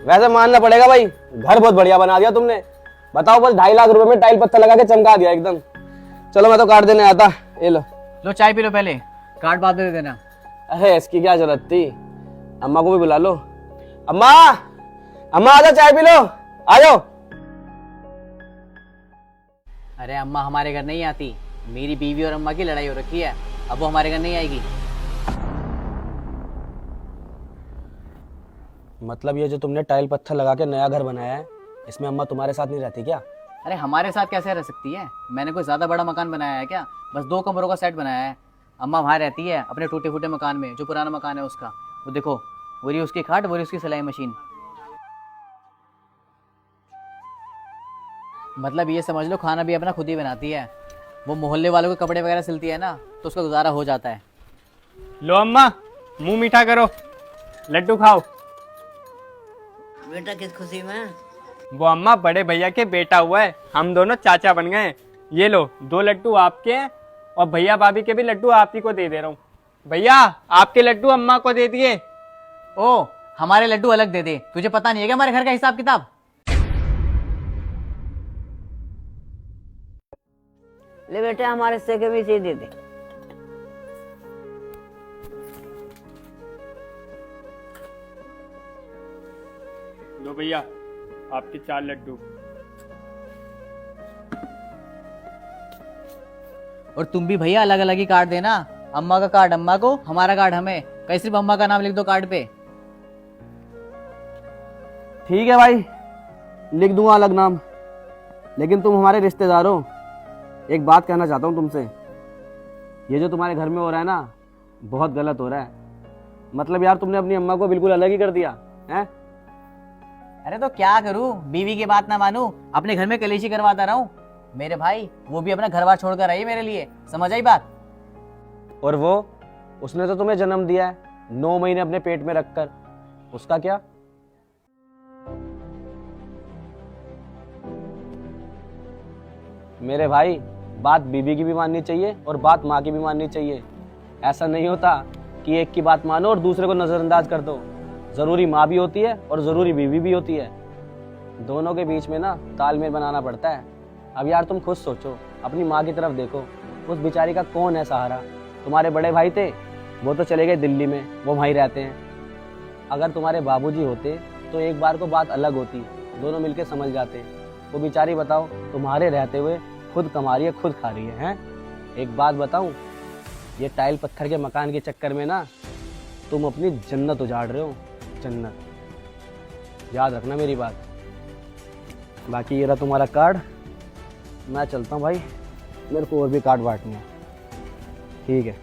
वैसे मानना पड़ेगा भाई, घर बहुत बढ़िया बना दिया तुमने। बताओ, बस 2.5 लाख रुपए में टाइल पत्थर लगा के चमका दिया एकदम। चलो मैं तो काट देने आता। ये लो। लो चाय पी लो पहले, कार्ड बाद में दे देना। अरे इसकी क्या जरूरत थी, अम्मा को भी बुला लो। अम्मा, अम्मा आ जाओ, चाय पी लो, आ जाओ। अरे अम्मा हमारे घर नहीं आती, मेरी बीवी और अम्मा की लड़ाई हो रखी है, अब वो हमारे घर नहीं आएगी। मतलब ये जो तुमने टाइल पत्थर लगा के नया घर बनाया है, इसमें अम्मा तुम्हारे साथ नहीं रहती क्या? अरे हमारे साथ कैसे रह सकती है, मैंने कोई ज्यादा बड़ा मकान बनाया है क्या? बस 2 कमरों का सेट बनाया है। अम्मा वहाँ रहती है अपने टूटे फूटे मकान में, जो पुराना मकान है उसका। वो देखो, वो रही उसकी खाट, वो रही उसकी सिलाई मशीन। मतलब ये समझ लो खाना भी अपना खुद ही बनाती है। वो मोहल्ले वालों के कपड़े वगैरह सिलती है ना, तो उसका गुजारा हो जाता है। लो अम्मा, मुंह मीठा करो, लड्डू खाओ। बेटा किस खुशी में? वो अम्मा बड़े भैया के बेटा हुआ है, हम दोनों चाचा बन गए। ये लो 2 लड्डू आपके हैं, और भैया भाभी के भी लड्डू आप ही को दे दे रहा हूँ। भैया आपके लड्डू अम्मा को दे दिए। ओ, हमारे लड्डू अलग दे दे, तुझे पता नहीं है क्या हमारे घर का हिसाब किताब? ले बेटे हमारे हिस्से के भी दे दे। लो भैया आपके 4 लड्डू। और तुम भी भैया अलग अलग ही कार्ड देना, अम्मा का कार्ड अम्मा को, हमारा कार्ड हमें। कहीं सिर्फ अम्मा का नाम लिख दो कार्ड पे। ठीक है भाई, लिख दूंगा अलग नाम, लेकिन तुम हमारे रिश्तेदार हो। एक बात कहना चाहता हूँ तुमसे, ये जो तुम्हारे घर में हो रहा है ना, बहुत गलत हो रहा है। मतलब यार तुमने अपनी अम्मा को बिल्कुल अलग ही कर दिया है। अरे तो क्या करूं, बीवी की बात ना मानूं, अपने घर में कलेशी करवाता रहूं? मेरे भाई वो भी अपना घर बार छोड़कर आई मेरे लिए, समझ आई बात? और वो, उसने तो तुम्हें जन्म दिया है 9 महीने अपने पेट में रखकर, उसका क्या? मेरे भाई, बात बीवी की भी माननी चाहिए और बात माँ की भी माननी चाहिए। ऐसा नहीं होता कि एक की बात मानो और दूसरे को नजरअंदाज कर दो। जरूरी माँ भी होती है और जरूरी बीवी भी होती है। दोनों के बीच में ना तालमेल बनाना पड़ता है। अब यार तुम खुद सोचो, अपनी माँ की तरफ देखो, उस बेचारी का कौन है सहारा? तुम्हारे बड़े भाई थे, वो तो चले गए दिल्ली में, वो वहीं रहते हैं। अगर तुम्हारे बाबूजी होते तो एक बार को बात अलग होती, दोनों मिलके समझ जाते। वो बेचारी बताओ, तुम्हारे रहते हुए खुद कमा रही है, खुद खा रही है, हैं? एक बात बताऊं, ये टाइल पत्थर के मकान के चक्कर में ना तुम अपनी जन्नत उजाड़ रहे हो, जन्नत। याद रखना मेरी बात। बाकी ये रहा तुम्हारा कार्ड, मैं चलता हूँ भाई, मेरे को और भी कार्ड बांटने हैं। ठीक है।